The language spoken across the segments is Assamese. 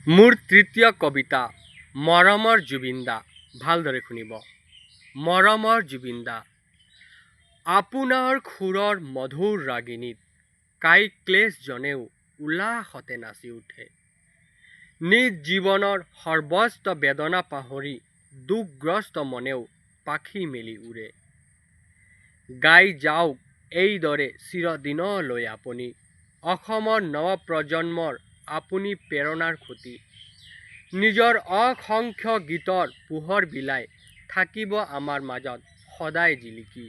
মোৰ তৃতীয় কবিতা মৰমৰ জুবিন দা। ভালদৰে শুনিব। মৰমৰ জুবিন দা, আপোনাৰ সুৰৰ মধুৰ ৰাগিনীত কাই ক্লেশ জনেও উল্লাসতে নাচি উঠে। নিজ জীৱনৰ সৰ্বস্ত বেদনা পাহৰি দুখগ্ৰস্ত মনেও পাখি মেলি উৰে। গাই যাওক এইদৰে চিৰদিনলৈ আপুনি, অসমৰ নৱপ্ৰজন্মৰ আপুনি প্ৰেৰণাৰ খুঁটি। নিজৰ অসংখ্য গীতৰ পোহৰ বিলাই থাকিব আমাৰ মাজত সদায় জিলিকি।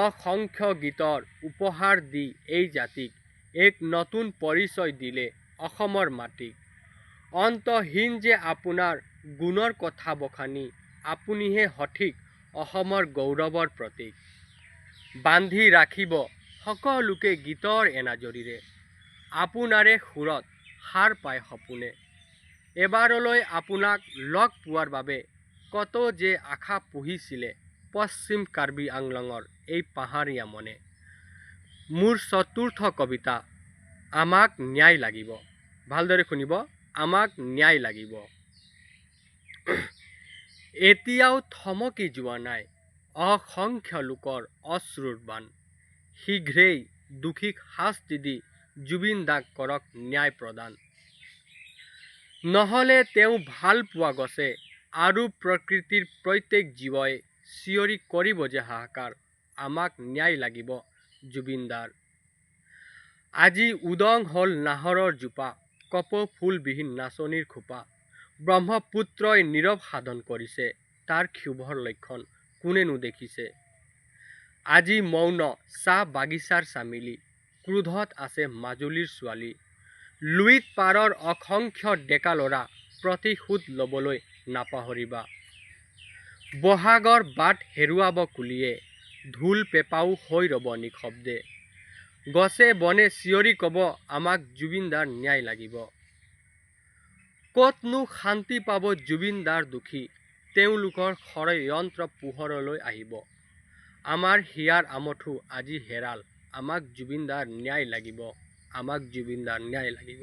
অসংখ্য গীতৰ উপহাৰ দি এই জাতিক এক নতুন পৰিচয় দিলে অসমৰ মাটিক। অন্তহীন যে আপোনাৰ গুণৰ কথা বখানি, আপুনিহে সঠিক অসমৰ গৌৰৱৰ প্ৰতীক। বান্ধি ৰাখিব সকলোকে গীতৰ এনাজৰীৰে, আপোনাৰে সুৰত সাৰ পায় সপোনে। এবাৰলৈ আপোনাক লগ পোৱাৰ বাবে কত যে আশা পুহিছিলে পশ্চিম কাৰ্বি আংলঙৰ এই পাহাৰীয়া মনে। মোৰ চতুৰ্থ কবিতা আমাক ন্যায় লাগিব। ভালদৰে শুনিব, আমাক ন্যায় লাগিব। এতিয়াও থমকি যোৱা নাই অসংখ্য লোকৰ অশ্ৰুৰ বাণ। শীঘ্ৰেই দোষীক শাস্তি দি জুবিন দাক কৰক ন্যায় প্ৰদান। নহ'লে তেওঁ ভাল পোৱা গছে আৰু প্ৰকৃতিৰ প্ৰত্যেক জীৱই চিঞৰি কৰিব যে হাহাকাৰ, আমাক ন্যায় লাগিব জুবিন দাৰ। আজি উদং হ'ল নাহৰৰ জোপা, কপৌফুলবিহীন নাচনিৰ খোপা। ব্ৰহ্মপুত্ৰই নীৰৱ সাধন কৰিছে, তাৰ ক্ষোভৰ লক্ষণ কোনেনো দেখিছে। আজি মৌন চাহ বাগিচাৰ চামেলি, ক্ৰোধত আছে মাজুলীৰ ছোৱালী। লুইত পাৰৰ অসংখ্য ডেকা ল'ৰা, প্ৰতিশোধ ল'বলৈ নাপাহৰিবা। বহাগৰ বাট হেৰুৱাব কুলিয়ে, ঢোল পেঁপাও হৈ ৰ'ব নিঃশব্দে। গছে বনে চিঞৰি ক'ব আমাক জুবিন দাৰ ন্যায় লাগিব। ক'তনো শান্তি পাব জুবিন দাৰ দোষী, তেওঁলোকৰ ষড়যন্ত্ৰ পোহৰলৈ আহিব। আমাৰ হিয়াৰ আমঠু আজি হেৰাল, আমাক জুবিন দাৰ ন্যায় লাগিব, আমাক জুবিন দাৰ ন্যায় লাগিব।